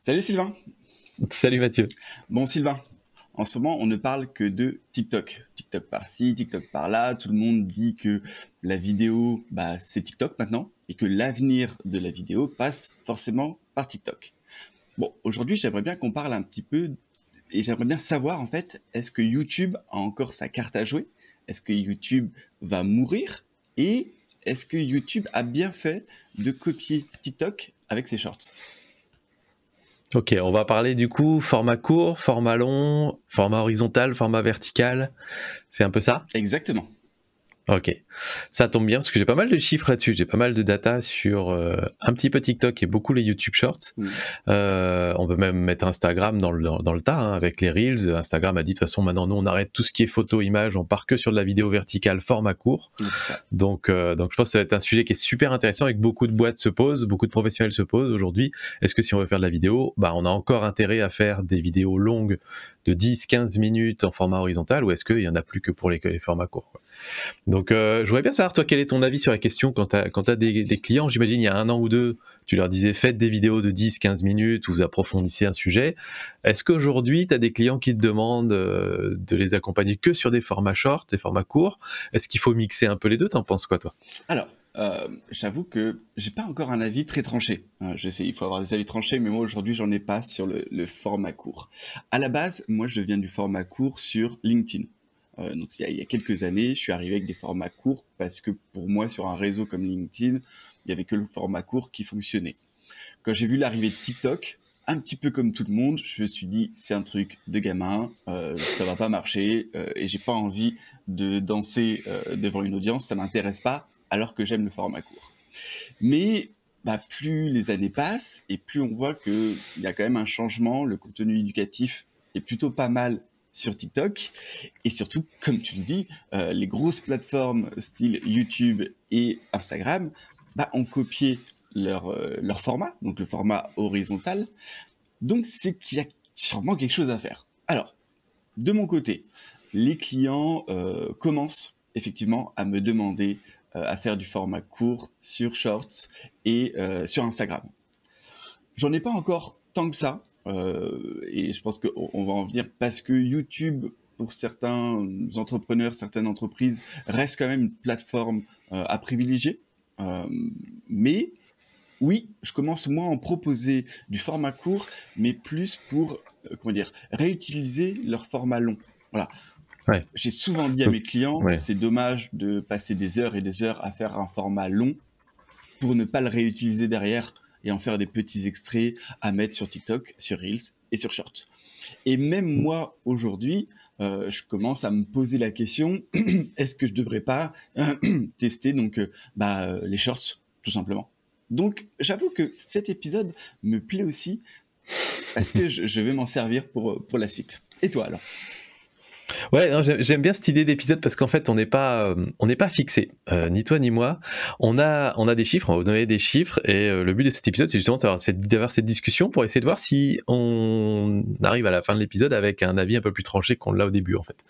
Salut Sylvain. Salut Mathieu. Bon Sylvain, en ce moment on ne parle que de TikTok. TikTok par-ci, TikTok par-là. Tout le monde dit que la vidéo, c'est TikTok maintenant et que l'avenir de la vidéo passe forcément par TikTok. Bon, aujourd'hui j'aimerais bien qu'on parle un petit peu et j'aimerais bien savoir en fait, est-ce que YouTube a encore sa carte à jouer? Est-ce que YouTube va mourir? Et est-ce que YouTube a bien fait de copier TikTok avec ses shorts? Ok, on va parler du coup format court, format long, format horizontal, format vertical. C'est un peu ça? Exactement. Ok, ça tombe bien parce que j'ai pas mal de chiffres là-dessus, j'ai pas mal de data sur un petit peu TikTok et beaucoup les YouTube Shorts. Mm. On peut même mettre Instagram dans le tas, hein, avec les Reels. Instagram a dit de toute façon maintenant nous on arrête tout ce qui est photo, image, on part que sur de la vidéo verticale format court. C'est ça. Donc je pense que ça va être un sujet qui est super intéressant et que beaucoup de boîtes se posent, beaucoup de professionnels se posent aujourd'hui. Est-ce que si on veut faire de la vidéo, on a encore intérêt à faire des vidéos longues de 10-15 minutes en format horizontal ou est-ce qu'il y en a plus que pour les formats courts, quoi. Donc je voudrais bien savoir toi quel est ton avis sur la question quand tu as des clients. J'imagine il y a 1 an ou 2, tu leur disais faites des vidéos de 10-15 minutes où vous approfondissez un sujet. Est-ce qu'aujourd'hui tu as des clients qui te demandent de les accompagner que sur des formats short, des formats courts? Est-ce qu'il faut mixer un peu les deux? T'en penses quoi toi? Alors, j'avoue que j'ai pas encore un avis très tranché. Je sais, il faut avoir des avis tranchés, mais moi aujourd'hui j'en ai pas sur le format court. À la base, moi je viens du format court sur LinkedIn. Donc il y a quelques années, je suis arrivé avec des formats courts parce que pour moi sur un réseau comme LinkedIn, il y avait que le format court qui fonctionnait. Quand j'ai vu l'arrivée de TikTok, un petit peu comme tout le monde, je me suis dit c'est un truc de gamin, ça va pas marcher et j'ai pas envie de danser devant une audience, ça m'intéresse pas alors que j'aime le format court. Mais plus les années passent et plus on voit qu'il y a quand même un changement, le contenu éducatif est plutôt pas mal sur TikTok et surtout, comme tu le dis, les grosses plateformes style YouTube et Instagram ont copié leur format, donc le format horizontal. Donc c'est qu'il y a sûrement quelque chose à faire. Alors, de mon côté, les clients commencent effectivement à me demander à faire du format court sur Shorts et sur Instagram. J'en ai pas encore tant que ça, et je pense qu'on va en venir parce que YouTube, pour certains entrepreneurs, certaines entreprises, reste quand même une plateforme à privilégier. Euh, mais oui, je commence moi à en proposer du format court, mais plus pour réutiliser leur format long. Voilà. Ouais. J'ai souvent dit à Donc, mes clients, ouais. c'est dommage de passer des heures et des heures à faire un format long pour ne pas le réutiliser derrière et en faire des petits extraits à mettre sur TikTok, sur Reels et sur Shorts. Et même moi, aujourd'hui, je commence à me poser la question, est-ce que je devrais pas tester les Shorts, tout simplement. Donc, j'avoue que cet épisode me plaît aussi parce que je vais m'en servir pour la suite. Et toi alors? Ouais, non, j'aime bien cette idée d'épisode parce qu'en fait, on n'est pas fixé, ni toi ni moi. On a des chiffres, on va vous donner des chiffres, et le but de cet épisode, c'est justement d'avoir cette discussion pour essayer de voir si on arrive à la fin de l'épisode avec un avis un peu plus tranché qu'on l'a au début, en fait.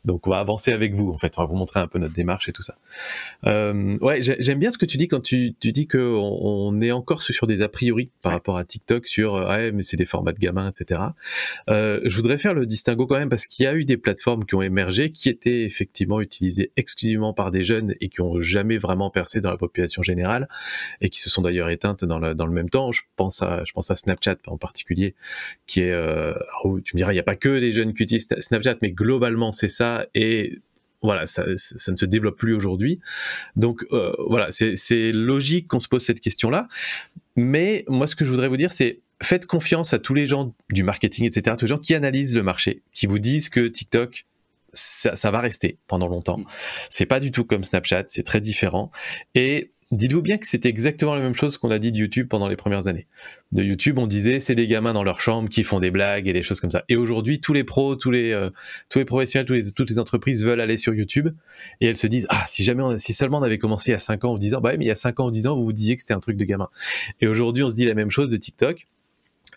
Donc, on va avancer avec vous, en fait. On va vous montrer un peu notre démarche et tout ça. Ouais, j'aime bien ce que tu dis quand tu dis que on est encore sur des a priori par rapport à TikTok sur ouais, mais c'est des formats de gamins, etc. Je voudrais faire le distinguo quand même parce qu'il y a eu des plateformes qui ont émergé, qui étaient effectivement utilisées exclusivement par des jeunes et qui ont jamais vraiment percé dans la population générale et qui se sont d'ailleurs éteintes dans le même temps. Je pense à Snapchat en particulier, qui est, tu me diras, il n'y a pas que des jeunes qui utilisent Snapchat, mais globalement c'est ça, et voilà, ça ne se développe plus aujourd'hui. Donc voilà, c'est logique qu'on se pose cette question-là. Mais moi, ce que je voudrais vous dire, c'est faites confiance à tous les gens du marketing, etc., tous les gens qui analysent le marché, qui vous disent que TikTok, ça va rester pendant longtemps. C'est pas du tout comme Snapchat, c'est très différent. Et dites-vous bien que c'était exactement la même chose qu'on a dit de YouTube pendant les premières années. De YouTube, on disait c'est des gamins dans leur chambre qui font des blagues et des choses comme ça. Et aujourd'hui, tous les pros, tous les professionnels, toutes les entreprises veulent aller sur YouTube et elles se disent si seulement on avait commencé il y a 5 ans en vous disant mais il y a 5 ans ou 10 ans vous vous disiez que c'était un truc de gamin. Et aujourd'hui, on se dit la même chose de TikTok.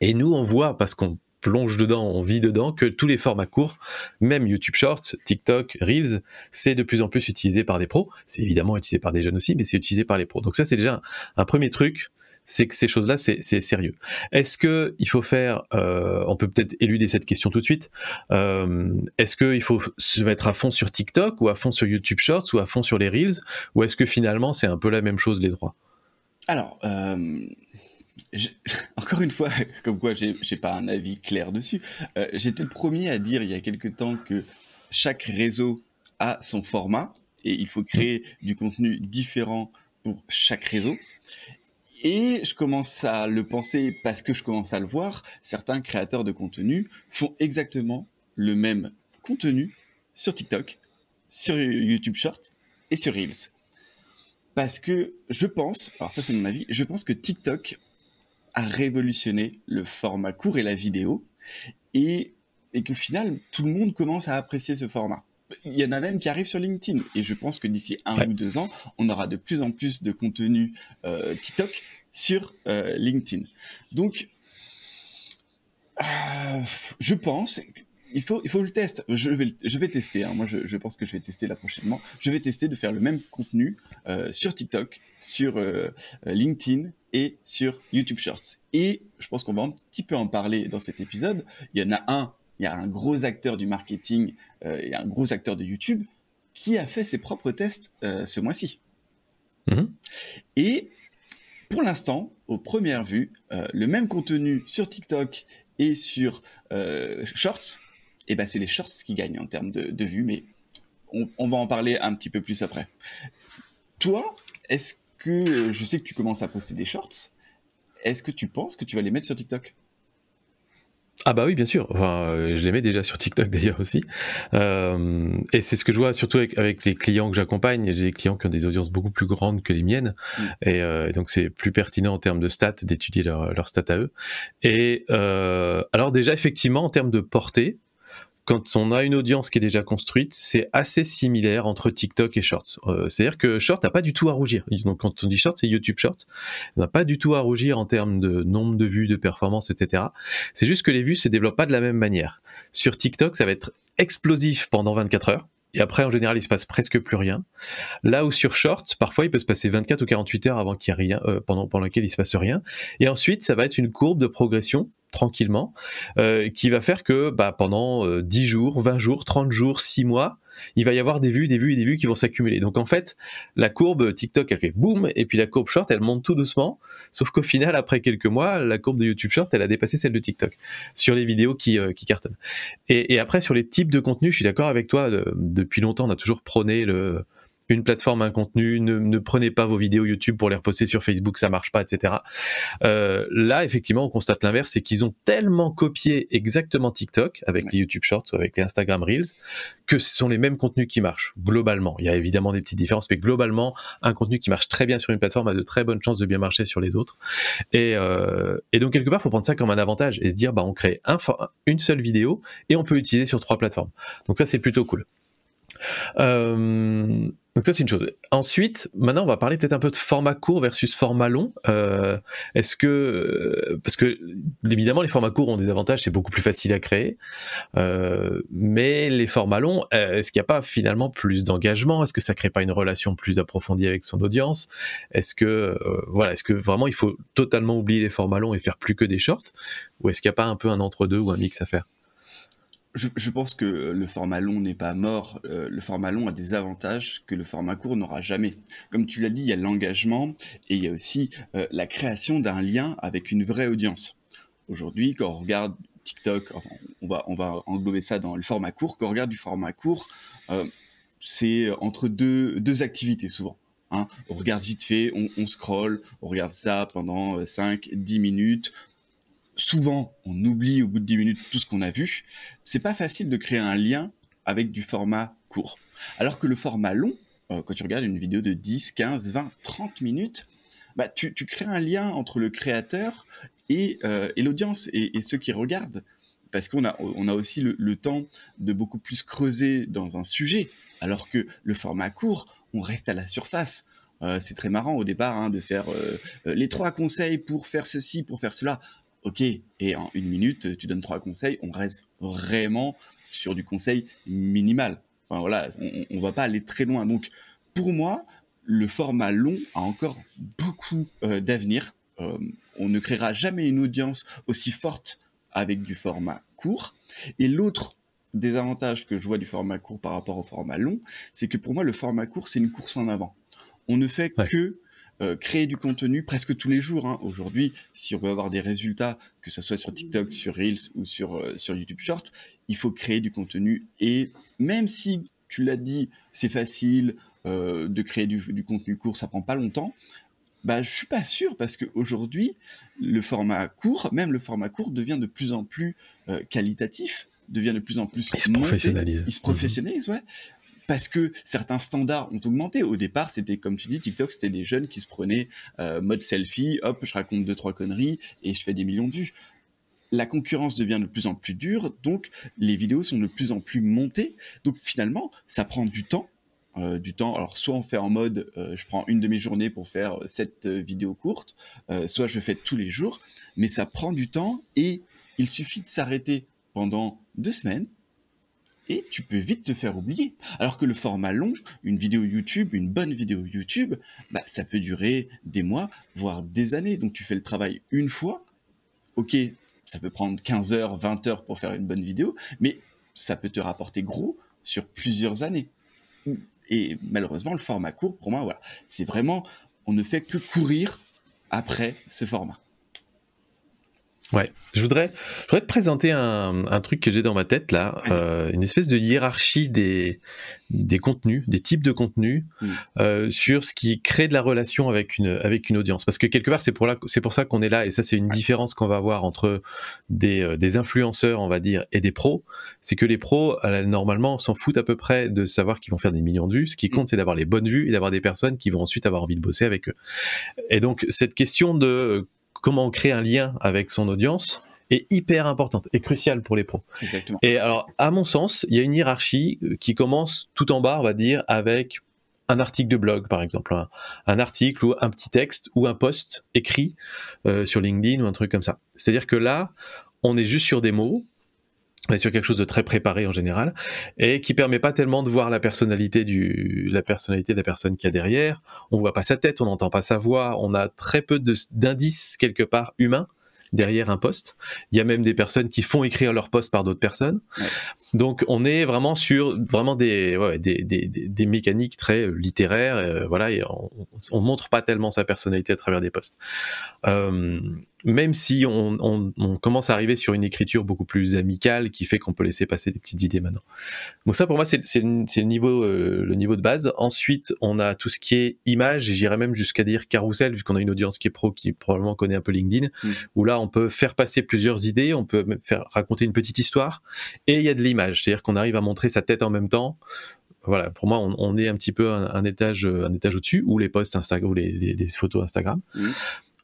Et nous, on voit, parce qu'on plonge dedans, on vit dedans, que tous les formats courts, même YouTube Shorts, TikTok, Reels, c'est de plus en plus utilisé par des pros. C'est évidemment utilisé par des jeunes aussi, mais c'est utilisé par les pros. Donc ça, c'est déjà un premier truc. c'est que ces choses-là, c'est sérieux. Est-ce que il faut faire, on peut peut-être éluder cette question tout de suite. Est-ce qu'il faut se mettre à fond sur TikTok ou à fond sur YouTube Shorts ou à fond sur les Reels, ou est-ce que finalement c'est un peu la même chose les trois? Alors, encore une fois, comme quoi j'ai pas un avis clair dessus. J'étais le premier à dire il y a quelque temps que chaque réseau a son format et il faut créer du contenu différent pour chaque réseau. Et je commence à le penser parce que je commence à le voir. Certains créateurs de contenu font exactement le même contenu sur TikTok, sur YouTube Short et sur Reels. Parce que je pense, alors ça c'est mon avis, je pense que TikTok a révolutionné le format court et la vidéo et qu'au final, tout le monde commence à apprécier ce format. Il y en a même qui arrivent sur LinkedIn et je pense que d'ici 1 ou 2 ans, on aura de plus en plus de contenu TikTok sur LinkedIn. Donc, je pense, il faut le tester. Je vais tester. Hein. Moi, je pense que je vais tester là prochainement. Je vais tester de faire le même contenu sur TikTok, sur LinkedIn et sur YouTube Shorts. Et je pense qu'on va un petit peu en parler dans cet épisode. Il y a un gros acteur du marketing et un gros acteur de YouTube qui a fait ses propres tests ce mois-ci. Et pour l'instant, aux premières vues, le même contenu sur TikTok et sur Shorts, et ben c'est les Shorts qui gagnent en termes de vues, mais on va en parler un petit peu plus après. Toi, est-ce que, je sais que tu commences à poster des Shorts, est-ce que tu penses que tu vas les mettre sur TikTok ? Ah bah oui, bien sûr. Enfin, je les mets déjà sur TikTok d'ailleurs aussi. Et c'est ce que je vois surtout avec les clients que j'accompagne. J'ai des clients qui ont des audiences beaucoup plus grandes que les miennes. Et donc c'est plus pertinent en termes de stats d'étudier leurs stats à eux. Et alors déjà, effectivement, en termes de portée, quand on a une audience qui est déjà construite, c'est assez similaire entre TikTok et Shorts. C'est-à-dire que Shorts n'a pas du tout à rougir. Donc quand on dit Shorts, c'est YouTube Shorts. On n'a pas du tout à rougir en termes de nombre de vues, de performance, etc. C'est juste que les vues se développent pas de la même manière. Sur TikTok, ça va être explosif pendant 24 heures. Et après, en général, il se passe presque plus rien. Là où sur Shorts, parfois, il peut se passer 24 ou 48 heures avant qu'il y ait rien, pendant lequel il se passe rien. Et ensuite, ça va être une courbe de progression tranquillement, qui va faire que pendant 10 jours, 20 jours, 30 jours, 6 mois, il va y avoir des vues, des vues et des vues qui vont s'accumuler. Donc en fait, la courbe TikTok, elle fait boum, et puis la courbe Short, elle monte tout doucement, sauf qu'au final, après quelques mois, la courbe de YouTube Short, elle a dépassé celle de TikTok, sur les vidéos qui cartonnent. Et après, sur les types de contenus, je suis d'accord avec toi, depuis longtemps, on a toujours prôné une plateforme, un contenu, ne prenez pas vos vidéos YouTube pour les reposter sur Facebook, ça marche pas, etc. Là, effectivement, on constate l'inverse, c'est qu'ils ont tellement copié exactement TikTok, avec les YouTube Shorts ou avec les Instagram Reels, que ce sont les mêmes contenus qui marchent, globalement. Il y a évidemment des petites différences, mais globalement, un contenu qui marche très bien sur une plateforme a de très bonnes chances de bien marcher sur les autres. Et donc, quelque part, il faut prendre ça comme un avantage et se dire, on crée une seule vidéo et on peut l'utiliser sur 3 plateformes. Donc ça, c'est plutôt cool. Donc ça c'est une chose. Ensuite, maintenant on va parler peut-être un peu de format court versus format long. Parce que évidemment les formats courts ont des avantages, c'est beaucoup plus facile à créer. Mais les formats longs, est-ce qu'il n'y a pas finalement plus d'engagement ? Est-ce que ça crée pas une relation plus approfondie avec son audience ? Est-ce que vraiment il faut totalement oublier les formats longs et faire plus que des shorts ? Ou est-ce qu'il n'y a pas un peu un entre-deux ou un mix à faire ? Je pense que le format long n'est pas mort. Le format long a des avantages que le format court n'aura jamais. Comme tu l'as dit, il y a l'engagement et il y a aussi la création d'un lien avec une vraie audience. Aujourd'hui, quand on regarde TikTok, enfin, on va englober ça dans le format court. Quand on regarde du format court, c'est entre deux activités souvent. Hein. On regarde vite fait, on scrolle, on regarde ça pendant 5-10 minutes. Souvent, on oublie au bout de 10 minutes tout ce qu'on a vu. C'est pas facile de créer un lien avec du format court. Alors que le format long, quand tu regardes une vidéo de 10, 15, 20, 30 minutes, tu crées un lien entre le créateur et l'audience et ceux qui regardent. Parce qu'on a aussi le temps de beaucoup plus creuser dans un sujet. Alors que le format court, on reste à la surface. C'est très marrant au départ de faire les 3 conseils pour faire ceci, pour faire cela. Ok, et en 1 minute, tu donnes 3 conseils, on reste vraiment sur du conseil minimal. Enfin voilà, on va pas aller très loin. Donc, pour moi, le format long a encore beaucoup d'avenir. on ne créera jamais une audience aussi forte avec du format court. Et l'autre désavantage que je vois du format court par rapport au format long, c'est que pour moi, le format court, c'est une course en avant. On ne fait que créer du contenu presque tous les jours. Hein. Aujourd'hui, si on veut avoir des résultats, que ce soit sur TikTok, sur Reels ou sur YouTube Short, il faut créer du contenu. Et même si, tu l'as dit, c'est facile de créer du contenu court, ça prend pas longtemps, bah, je suis pas sûr parce qu'aujourd'hui, le format court, même le format court devient de plus en plus qualitatif, devient de plus en plus il se professionnalise. Il se professionnalise, ouais. Parce que certains standards ont augmenté. Au départ, c'était, comme tu dis, TikTok, c'était des jeunes qui se prenaient mode selfie, hop, je raconte 2-3 conneries et je fais des millions de vues. La concurrence devient de plus en plus dure, donc les vidéos sont de plus en plus montées. Donc finalement, ça prend du temps. Alors soit on fait en mode, je prends une demi-journée pour faire 7 vidéos courtes, soit je fais tous les jours, mais ça prend du temps et il suffit de s'arrêter pendant 2 semaines et tu peux vite te faire oublier. Alors que le format long, une vidéo YouTube, une bonne vidéo YouTube, bah, ça peut durer des mois, voire des années. Donc tu fais le travail une fois, ok, ça peut prendre 15 heures, 20 heures pour faire une bonne vidéo, mais ça peut te rapporter gros sur plusieurs années. Et malheureusement, le format court, pour moi, voilà, c'est vraiment, on ne fait que courir après ce format. Ouais, je voudrais te présenter un truc que j'ai dans ma tête là, une espèce de hiérarchie des contenus, des types de contenus, sur ce qui crée de la relation avec une audience. Parce que quelque part, c'est pour ça qu'on est là, et ça c'est une différence qu'on va avoir entre des influenceurs, on va dire, et des pros. C'est que les pros, normalement, s'en foutent à peu près de savoir qu'ils vont faire des millions de vues. Ce qui compte, c'est d'avoir les bonnes vues et d'avoir des personnes qui vont ensuite avoir envie de bosser avec eux. Et donc, cette question de comment on crée un lien avec son audience est hyper importante et cruciale pour les pros. Exactement. Et alors, à mon sens, il y a une hiérarchie qui commence tout en bas, on va dire, avec un article de blog, par exemple, un article ou un petit texte ou un post écrit sur LinkedIn ou un truc comme ça. C'est-à-dire que là, on est juste sur des mots, on est sur quelque chose de très préparé en général, et qui permet pas tellement de voir la personnalité de la personne qu'il y a derrière. On voit pas sa tête, on n'entend pas sa voix, on a très peu d'indices quelque part humains derrière un post. Il y a même des personnes qui font écrire leur post par d'autres personnes. Ouais. Donc on est vraiment sur des mécaniques très littéraires, voilà, et on montre pas tellement sa personnalité à travers des posts. Même si on commence à arriver sur une écriture beaucoup plus amicale qui fait qu'on peut laisser passer des petites idées maintenant. Donc ça pour moi c'est le niveau de base. Ensuite on a tout ce qui est image, et j'irais même jusqu'à dire carrousel, vu qu'on a une audience qui est pro, qui probablement connaît un peu LinkedIn, où là on peut faire passer plusieurs idées, on peut même raconter une petite histoire, et il y a de l'image, c'est-à-dire qu'on arrive à montrer sa tête en même temps. Voilà, pour moi on est un petit peu un étage au-dessus, ou les posts Instagram, ou les photos Instagram.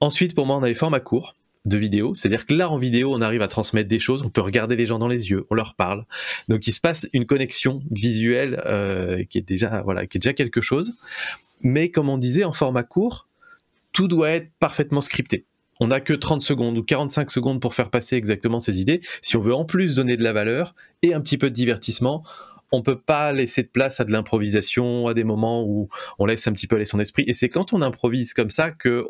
Ensuite, pour moi, on a les formats courts de vidéos, c'est-à-dire que là, en vidéo, on arrive à transmettre des choses, on peut regarder les gens dans les yeux, on leur parle. Donc, il se passe une connexion visuelle qui est déjà quelque chose. Mais comme on disait, en format court, tout doit être parfaitement scripté. On n'a que 30 secondes ou 45 secondes pour faire passer exactement ces idées. Si on veut en plus donner de la valeur et un petit peu de divertissement, on peut pas laisser de place à de l'improvisation, à des moments où on laisse un petit peu aller son esprit. Et c'est quand on improvise comme ça que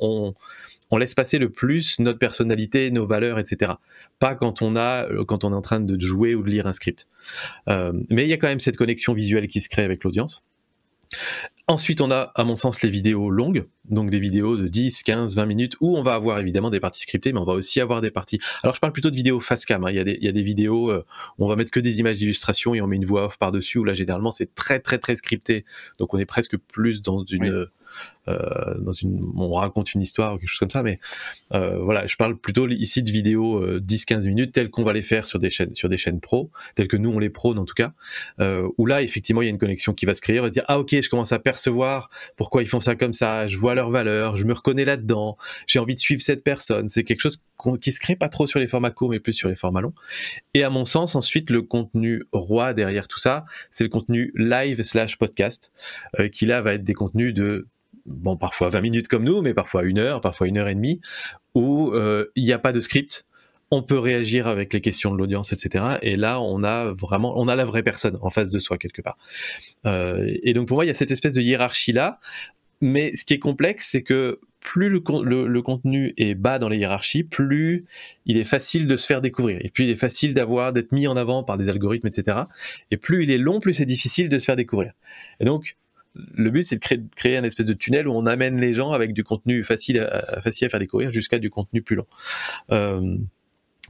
on laisse passer le plus notre personnalité, nos valeurs, etc. Pas quand on est en train de jouer ou de lire un script. Mais il y a quand même cette connexion visuelle qui se crée avec l'audience. Ensuite, on a, à mon sens, les vidéos longues, donc des vidéos de 10, 15, 20 minutes, où on va avoir évidemment des parties scriptées, mais on va aussi avoir des parties... Alors, je parle plutôt de vidéos face cam, hein. Il y a des vidéos où on va mettre que des images d'illustration et on met une voix off par-dessus, où là, généralement, c'est très, très, très scripté. Donc, on est presque plus dans une... on raconte une histoire ou quelque chose comme ça, mais voilà, je parle plutôt ici de vidéos 10-15 minutes telles qu'on va les faire sur des chaînes pro, telles que nous on les prône en tout cas, où là effectivement il y a une connexion qui va se créer, on va se dire ah ok, je commence à percevoir pourquoi ils font ça comme ça, je vois leurs valeurs, je me reconnais là-dedans, j'ai envie de suivre cette personne. C'est quelque chose qui se crée pas trop sur les formats courts mais plus sur les formats longs. Et à mon sens ensuite le contenu roi derrière tout ça, c'est le contenu live/podcast, qui là va être des contenus de parfois 20 minutes comme nous, mais parfois 1 heure, parfois 1 heure et demie, où il n'y a pas de script, on peut réagir avec les questions de l'audience, etc. Et là, on a la vraie personne en face de soi, quelque part. Et donc, pour moi, il y a cette espèce de hiérarchie-là, mais ce qui est complexe, c'est que plus le contenu est bas dans les hiérarchies, plus il est facile de se faire découvrir, et plus il est facile d'être mis en avant par des algorithmes, etc. Et plus il est long, plus c'est difficile de se faire découvrir. Et donc, le but, c'est de créer un espèce de tunnel où on amène les gens avec du contenu facile à faire découvrir jusqu'à du contenu plus long.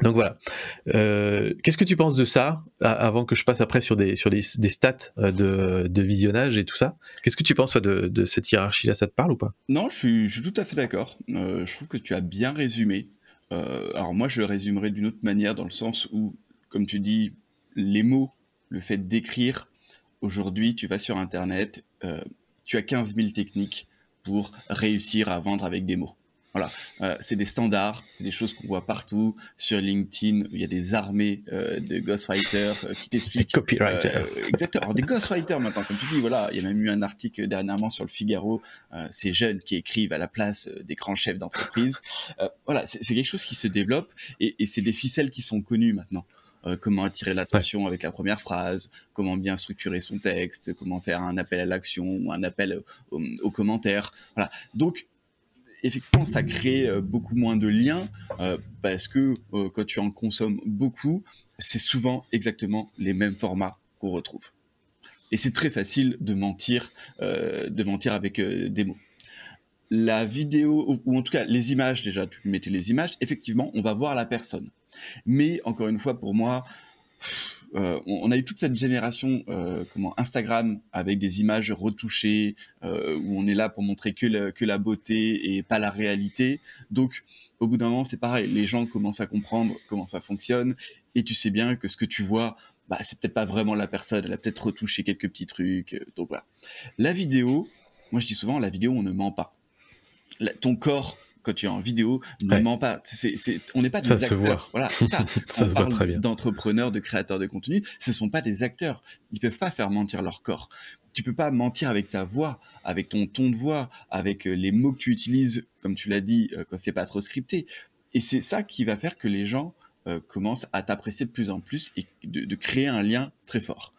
Donc voilà. Qu'est-ce que tu penses de ça, avant que je passe après sur des stats de visionnage et tout ça? Qu'est-ce que tu penses toi, de cette hiérarchie-là? Ça te parle ou pas? Non, je suis tout à fait d'accord. Je trouve que tu as bien résumé. Alors moi, je le résumerai d'une autre manière, dans le sens où, comme tu dis, les mots, le fait d'écrire, aujourd'hui, tu vas sur Internet, tu as 15 000 techniques pour réussir à vendre avec des mots. Voilà, c'est des standards, c'est des choses qu'on voit partout. Sur LinkedIn, il y a des armées de ghostwriters qui t'expliquent. Des copywriters. Exactement. Alors, des ghostwriters maintenant, comme tu dis, voilà, il y a même eu un article dernièrement sur le Figaro, ces jeunes qui écrivent à la place des grands chefs d'entreprise. Voilà, c'est quelque chose qui se développe, et c'est des ficelles qui sont connues maintenant. Comment attirer l'attention avec la première phrase, comment bien structurer son texte, comment faire un appel à l'action ou un appel aux commentaires. Voilà. Donc, effectivement, ça crée beaucoup moins de liens, parce que quand tu en consommes beaucoup, c'est souvent exactement les mêmes formats qu'on retrouve. Et c'est très facile de mentir avec des mots. La vidéo, ou en tout cas les images, déjà, tu mettais les images, effectivement, on va voir la personne. Mais encore une fois, pour moi, on a eu toute cette génération Instagram, avec des images retouchées, où on est là pour montrer que la beauté et pas la réalité. Donc au bout d'un moment, c'est pareil, les gens commencent à comprendre comment ça fonctionne, et tu sais bien que ce que tu vois, c'est peut-être pas vraiment la personne, elle a peut-être retouché quelques petits trucs, donc voilà. La vidéo, moi je dis souvent, la vidéo, on ne ment pas. Ton corps, quand tu es en vidéo, ne ment pas. On n'est pas des acteurs. Voilà, c'est ça. Ça se voit très bien. D'entrepreneurs, de créateurs de contenu, ce sont pas des acteurs. Ils peuvent pas faire mentir leur corps. Tu peux pas mentir avec ta voix, avec ton ton de voix, avec les mots que tu utilises, comme tu l'as dit, quand c'est pas trop scripté. Et c'est ça qui va faire que les gens commencent à t'apprécier de plus en plus, et de créer un lien très fort.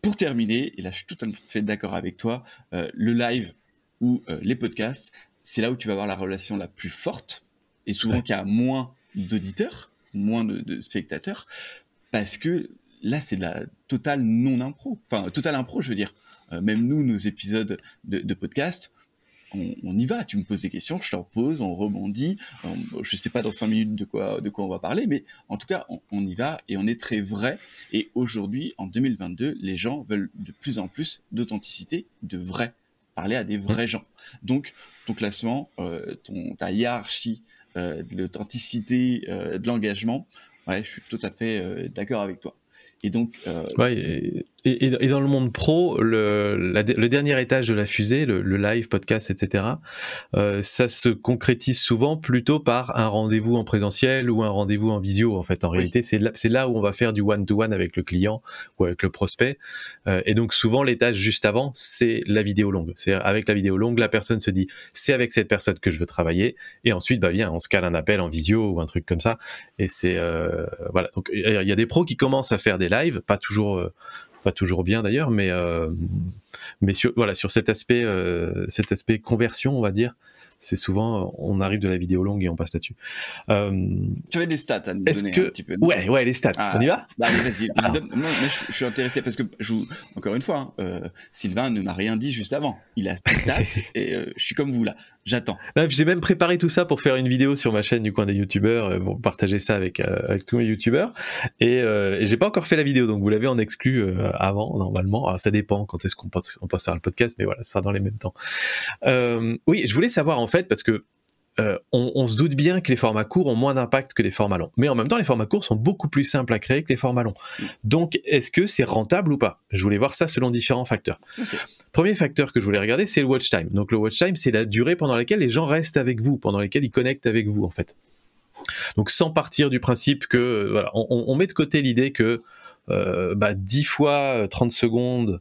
Pour terminer, et là je suis tout à fait d'accord avec toi, le live ou les podcasts, c'est là où tu vas avoir la relation la plus forte, et souvent qu'il y a moins d'auditeurs, moins de spectateurs, parce que là, c'est de la totale non-impro. Enfin, totale impro, je veux dire. Même nous, nos épisodes de podcast, on y va. Tu me poses des questions, je t'en pose, on rebondit. Je sais pas dans 5 minutes de quoi on va parler, mais en tout cas, on y va, et on est très vrai. Et aujourd'hui, en 2022, les gens veulent de plus en plus d'authenticité, de vrai. Parler à des vrais gens. Donc, ton classement, ta hiérarchie de l'authenticité, de l'engagement, ouais, je suis tout à fait d'accord avec toi. Et donc, ouais, et dans le monde pro, le dernier étage de la fusée, le live, podcast, etc., ça se concrétise souvent plutôt par un rendez-vous en présentiel ou un rendez-vous en visio. En fait, en réalité, c'est là où on va faire du one-to-one avec le client ou avec le prospect. Et donc souvent, l'étage juste avant, c'est la vidéo longue. C'est avec la vidéo longue, la personne se dit, c'est avec cette personne que je veux travailler. Et ensuite, viens, on se cale un appel en visio ou un truc comme ça. Et c'est voilà. Donc il y a des pros qui commencent à faire des lives, pas toujours bien d'ailleurs, mais sur cet aspect conversion, on va dire, c'est souvent, on arrive de la vidéo longue et on passe là-dessus. Tu avais des stats à nous donner un petit peu. Ouais, les stats, on y va? Vas-y, moi, je suis intéressé, parce que, encore une fois, Sylvain ne m'a rien dit juste avant. Il a ses stats, et je suis comme vous là, j'attends. J'ai même préparé tout ça pour faire une vidéo sur ma chaîne du coin des youtubeurs, pour partager ça avec tous mes youtubeurs, et j'ai pas encore fait la vidéo, donc vous l'avez en exclu avant, normalement. Alors, ça dépend quand est-ce qu'on postera le podcast, mais voilà, ça sera dans les mêmes temps. Oui, je voulais savoir, en fait, parce que on se doute bien que les formats courts ont moins d'impact que les formats longs. Mais en même temps, les formats courts sont beaucoup plus simples à créer que les formats longs. Donc, est-ce que c'est rentable ou pas? Je voulais voir ça selon différents facteurs. Okay. Premier facteur que je voulais regarder, c'est le watch time. Donc, le watch time, c'est la durée pendant laquelle les gens restent avec vous, pendant laquelle ils connectent avec vous, en fait. Donc, sans partir du principe que, voilà, on met de côté l'idée que 10 fois 30 secondes,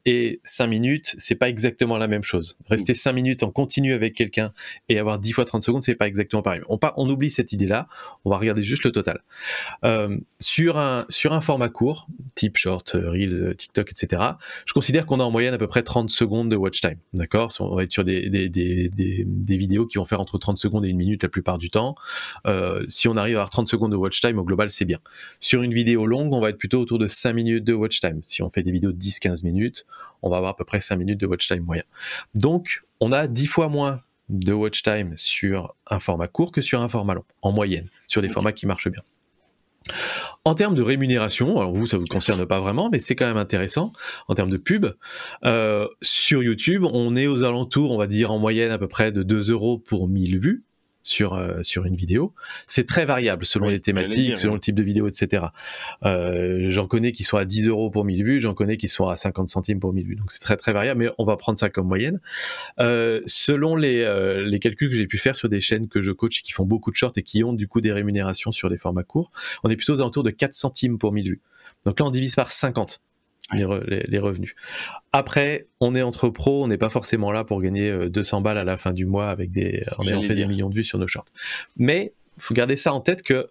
et 5 minutes, c'est pas exactement la même chose. Rester 5 minutes en continu avec quelqu'un et avoir 10 fois 30 secondes, c'est pas exactement pareil. On oublie cette idée-là, on va regarder juste le total. Sur un format court, type short, reel, TikTok, etc., je considère qu'on a en moyenne à peu près 30 secondes de watch time. D'accord ? On va être sur des vidéos qui vont faire entre 30 secondes et 1 minute la plupart du temps. Si on arrive à avoir 30 secondes de watch time, au global, c'est bien. Sur une vidéo longue, on va être plutôt autour de 5 minutes de watch time. Si on fait des vidéos de 10-15 minutes, on va avoir à peu près 5 minutes de watch time moyen. Donc, on a 10 fois moins de watch time sur un format court que sur un format long, en moyenne, sur des formats qui marchent bien. En termes de rémunération, alors vous, ça vous concerne pas vraiment, mais c'est quand même intéressant, en termes de pub, sur YouTube, on est aux alentours, on va dire en moyenne à peu près de 2 € pour 1000 vues, sur une vidéo. C'est très variable selon les thématiques, selon le type de vidéo, etc. J'en connais qui sont à 10 € pour 1000 vues, j'en connais qui sont à 50 centimes pour 1000 vues. Donc c'est très très variable, mais on va prendre ça comme moyenne. Selon les calculs que j'ai pu faire sur des chaînes que je coach et qui font beaucoup de shorts et qui ont du coup des rémunérations sur des formats courts, on est plutôt aux alentours de 4 centimes pour 1000 vues. Donc là on divise par 50. Les revenus. Après, on est entre pros, on n'est pas forcément là pour gagner 200 balles à la fin du mois avec en ayant fait des millions de vues sur nos shorts. Mais il faut garder ça en tête que,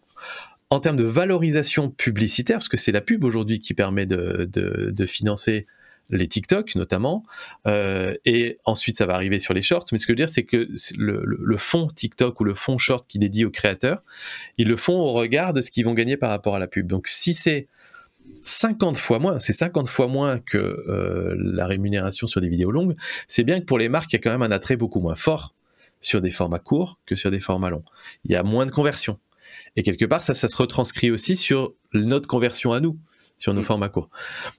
en termes de valorisation publicitaire, parce que c'est la pub aujourd'hui qui permet de financer les TikTok notamment, et ensuite ça va arriver sur les shorts, mais ce que je veux dire c'est que le fonds TikTok ou le fonds short qui dédie aux créateurs, ils le font au regard de ce qu'ils vont gagner par rapport à la pub. Donc si c'est 50 fois moins, c'est 50 fois moins que la rémunération sur des vidéos longues, c'est bien que pour les marques, il y a quand même un attrait beaucoup moins fort sur des formats courts que sur des formats longs. Il y a moins de conversion. Et quelque part, ça se retranscrit aussi sur notre conversion à nous, sur nos formats courts.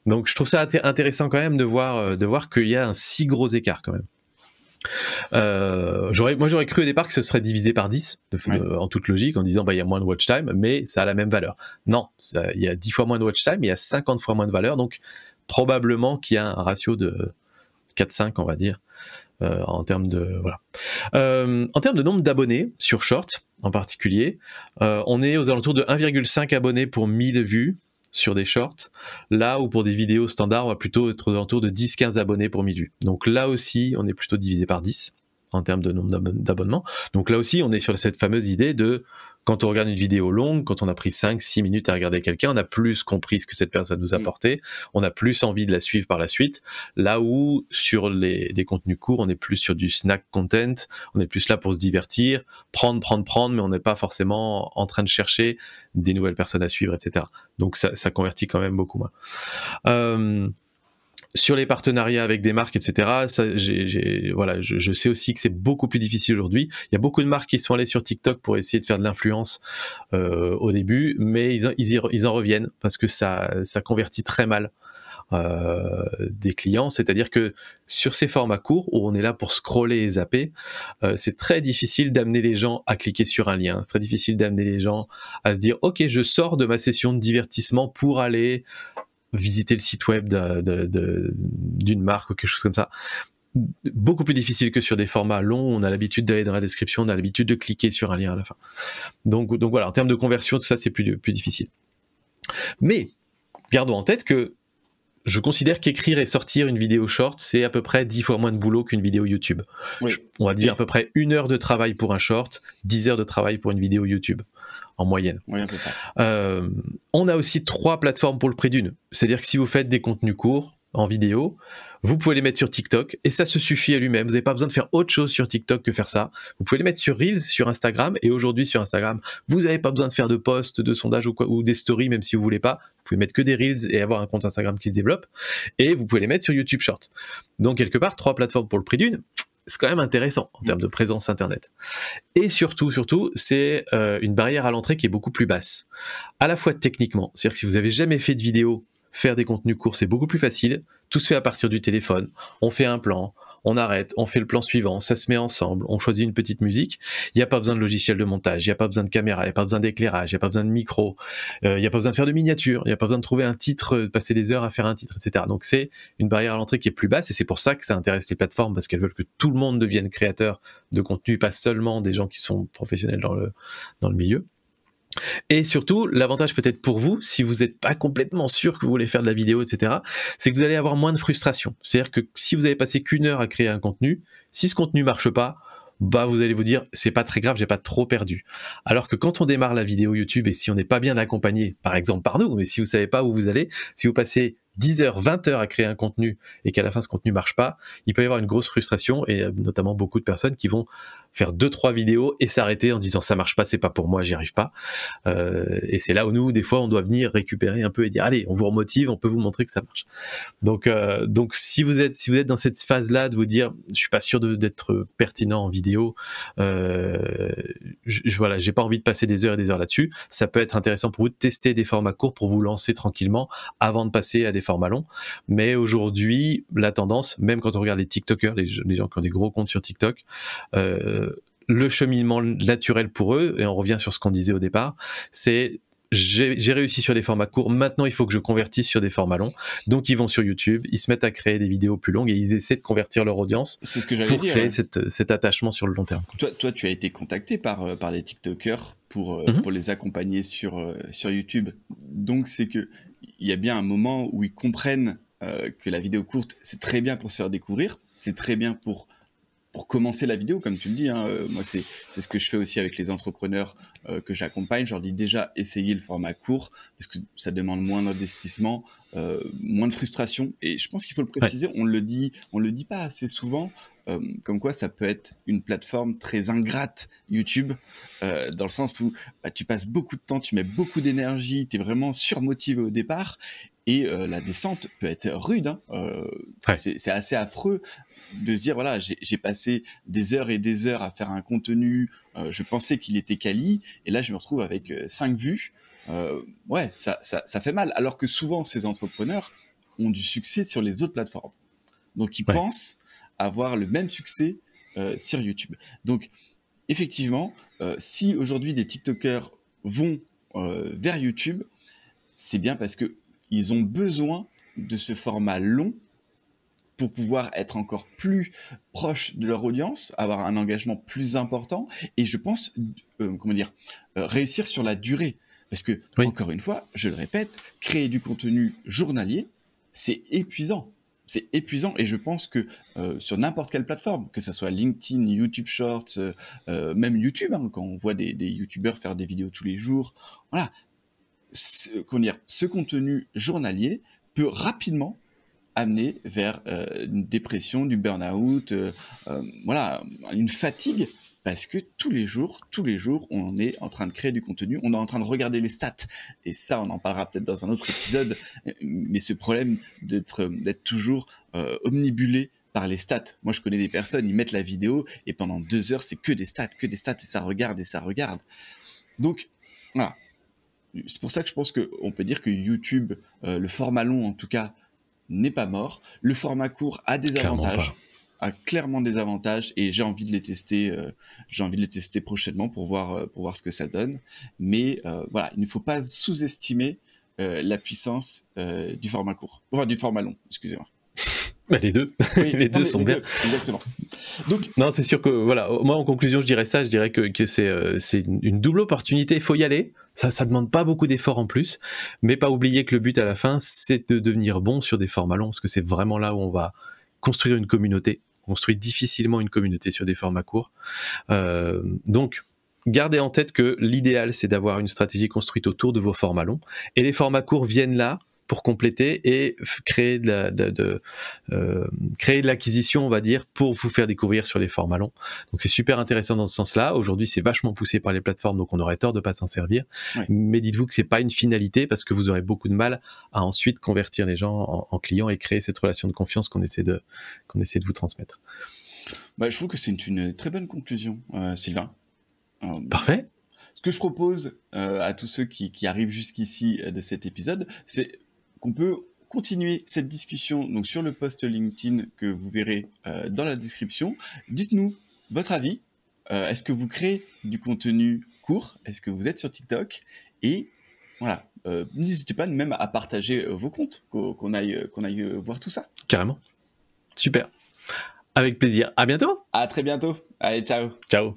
Donc je trouve ça intéressant quand même de voir qu'il y a un si gros écart quand même. J'aurais cru au départ que ce serait divisé par 10 en toute logique, en disant il y a moins de watch time, mais ça a la même valeur. Non, il y a 10 fois moins de watch time, il y a 50 fois moins de valeur, donc probablement qu'il y a un ratio de 4-5, on va dire, en termes de en termes de nombre d'abonnés sur Short en particulier, on est aux alentours de 1,5 abonnés pour 1000 vues sur des shorts, là où pour des vidéos standards, on va plutôt être aux alentours de 10-15 abonnés pour 1000 vues. Donc là aussi, on est plutôt divisé par 10 en termes de nombre d'abonnements. Donc là aussi, on est sur cette fameuse idée de, quand on regarde une vidéo longue, quand on a pris 5-6 minutes à regarder quelqu'un, on a plus compris ce que cette personne nous apportait, on a plus envie de la suivre par la suite, là où sur des contenus courts, on est plus sur du snack content, on est plus là pour se divertir, prendre, mais on n'est pas forcément en train de chercher des nouvelles personnes à suivre, etc. Donc ça convertit quand même beaucoup moins. Sur les partenariats avec des marques, etc., je sais aussi que c'est beaucoup plus difficile aujourd'hui. Il y a beaucoup de marques qui sont allées sur TikTok pour essayer de faire de l'influence au début, mais ils en reviennent parce que ça convertit très mal des clients. C'est-à-dire que sur ces formats courts, où on est là pour scroller et zapper, c'est très difficile d'amener les gens à cliquer sur un lien. C'est très difficile d'amener les gens à se dire « Ok, je sors de ma session de divertissement pour aller visiter le site web d'une marque ou quelque chose comme ça ». Beaucoup plus difficile que sur des formats longs, on a l'habitude d'aller dans la description, on a l'habitude de cliquer sur un lien à la fin. Donc voilà, en termes de conversion, tout ça c'est plus difficile. Mais gardons en tête que je considère qu'écrire et sortir une vidéo short, c'est à peu près 10 fois moins de boulot qu'une vidéo YouTube. Oui. On va dire à peu près 1 heure de travail pour un short, 10 heures de travail pour une vidéo YouTube, en moyenne. Oui, à peu près. On a aussi 3 plateformes pour le prix d'une. C'est-à-dire que si vous faites des contenus courts, en vidéo, vous pouvez les mettre sur TikTok et ça se suffit à lui-même. Vous n'avez pas besoin de faire autre chose sur TikTok que faire ça. Vous pouvez les mettre sur Reels, sur Instagram, et aujourd'hui sur Instagram, vous n'avez pas besoin de faire de posts, de sondages ou des stories, même si vous voulez pas. Vous pouvez mettre que des Reels et avoir un compte Instagram qui se développe, et vous pouvez les mettre sur YouTube Short. Donc quelque part, 3 plateformes pour le prix d'une, c'est quand même intéressant en termes de présence internet. Et surtout, c'est une barrière à l'entrée qui est beaucoup plus basse. À la fois techniquement, c'est-à-dire que si vous avez jamais fait de vidéo, faire des contenus courts, c'est beaucoup plus facile. Tout se fait à partir du téléphone. On fait un plan, on arrête, on fait le plan suivant, ça se met ensemble, on choisit une petite musique. Il n'y a pas besoin de logiciel de montage, il n'y a pas besoin de caméra, il n'y a pas besoin d'éclairage, il n'y a pas besoin de micro, il n'y a pas besoin de faire de miniatures, il n'y a pas besoin de trouver un titre, de passer des heures à faire un titre, etc. Donc c'est une barrière à l'entrée qui est plus basse et c'est pour ça que ça intéresse les plateformes parce qu'elles veulent que tout le monde devienne créateur de contenu, pas seulement des gens qui sont professionnels dans le milieu. Et surtout, l'avantage peut-être pour vous, si vous n'êtes pas complètement sûr que vous voulez faire de la vidéo, etc., c'est que vous allez avoir moins de frustration. C'est-à-dire que si vous avez passé qu'1 heure à créer un contenu, si ce contenu marche pas, bah vous allez vous dire c'est pas très grave, j'ai pas trop perdu. Alors que quand on démarre la vidéo YouTube et si on n'est pas bien accompagné, par exemple par nous, mais si vous savez pas où vous allez, si vous passez 10 heures, 20 heures à créer un contenu et qu'à la fin ce contenu marche pas, il peut y avoir une grosse frustration et notamment beaucoup de personnes qui vont faire 2-3 vidéos et s'arrêter en disant ça marche pas, c'est pas pour moi, j'y arrive pas. Et c'est là où nous, des fois, on doit venir récupérer un peu et dire allez, on vous remotive, on peut vous montrer que ça marche. Donc si vous êtes dans cette phase-là de vous dire je suis pas sûr d'être pertinent en vidéo, voilà, j'ai pas envie de passer des heures et des heures là-dessus, ça peut être intéressant pour vous de tester des formats courts pour vous lancer tranquillement avant de passer à des formats longs. Mais aujourd'hui, la tendance, même quand on regarde les TikTokers, les gens qui ont des gros comptes sur TikTok, le cheminement naturel pour eux, et on revient sur ce qu'on disait au départ, c'est j'ai réussi sur des formats courts, maintenant il faut que je convertisse sur des formats longs. Donc ils vont sur YouTube, ils se mettent à créer des vidéos plus longues et ils essaient de convertir leur audience C'est ce que j'allais pour dire. créer cet attachement sur le long terme. Toi, tu as été contacté par des TikTokers pour les accompagner sur YouTube. Donc c'est que il y a bien un moment où ils comprennent que la vidéo courte, c'est très bien pour se faire découvrir, c'est très bien pour commencer la vidéo, comme tu le dis, hein. Moi, c'est ce que je fais aussi avec les entrepreneurs que j'accompagne. Je leur dis déjà, essayez le format court, parce que ça demande moins d'investissement, moins de frustration. Et je pense qu'il faut le préciser, on le dit pas assez souvent, comme quoi ça peut être une plateforme très ingrate, YouTube, dans le sens où tu passes beaucoup de temps, tu mets beaucoup d'énergie, tu es vraiment surmotivé au départ, et la descente peut être rude, hein. C'est assez affreux de se dire voilà, j'ai passé des heures et des heures à faire un contenu, je pensais qu'il était quali, et là je me retrouve avec 5 vues. Ouais, ça fait mal, alors que souvent ces entrepreneurs ont du succès sur les autres plateformes, donc ils pensent avoir le même succès sur YouTube. Donc effectivement, si aujourd'hui des TikTokers vont vers YouTube, c'est bien parce que ils ont besoin de ce format long pour pouvoir être encore plus proche de leur audience, avoir un engagement plus important, et je pense, réussir sur la durée. Parce que, encore une fois, je le répète, créer du contenu journalier, c'est épuisant. C'est épuisant, et je pense que sur n'importe quelle plateforme, que ce soit LinkedIn, YouTube Shorts, même YouTube, hein, quand on voit des YouTubeurs faire des vidéos tous les jours, voilà, ce contenu journalier peut rapidement amener vers une dépression, du burn-out, voilà, une fatigue, parce que tous les jours, on est en train de créer du contenu, on est en train de regarder les stats, et ça, on en parlera peut-être dans un autre épisode, mais ce problème d'être toujours omnibulé par les stats. Moi, je connais des personnes, ils mettent la vidéo, et pendant 2 heures, c'est que des stats, et ça regarde, et ça regarde. Donc, voilà. C'est pour ça que je pense qu'on peut dire que YouTube, le format long en tout cas, n'est pas mort. Le format court a des avantages, a clairement des avantages, et j'ai envie de les tester. Prochainement pour voir ce que ça donne. Mais voilà, il ne faut pas sous-estimer la puissance du format court, enfin du format long. Excusez-moi. Bah, les deux, oui, les deux sont bien. Exactement. Donc, non, c'est sûr que voilà. Moi, en conclusion, je dirais que c'est une double opportunité. Il faut y aller. Ça demande pas beaucoup d'efforts en plus, mais pas oublier que le but à la fin, c'est de devenir bon sur des formats longs, parce que c'est vraiment là où on va construire une communauté. On construit difficilement une communauté sur des formats courts. Donc, gardez en tête que l'idéal, c'est d'avoir une stratégie construite autour de vos formats longs, et les formats courts viennent là pour compléter et créer de l'acquisition, on va dire, pour vous faire découvrir sur les formats longs. Donc c'est super intéressant dans ce sens-là. Aujourd'hui, c'est vachement poussé par les plateformes, donc on aurait tort de pas s'en servir. Ouais. Mais dites-vous que c'est pas une finalité, parce que vous aurez beaucoup de mal à ensuite convertir les gens en clients et créer cette relation de confiance qu'on essaie de vous transmettre. Bah, je trouve que c'est une très bonne conclusion, Sylvain. Parfait. Ce que je propose à tous ceux qui arrivent jusqu'ici de cet épisode, c'est qu'on peut continuer cette discussion donc sur le post LinkedIn que vous verrez dans la description. Dites-nous votre avis. Est-ce que vous créez du contenu court? Est-ce que vous êtes sur TikTok? Et voilà, n'hésitez pas même à partager vos comptes, qu'on aille voir tout ça. Carrément. Super. Avec plaisir. À bientôt. À très bientôt. Allez, ciao. Ciao.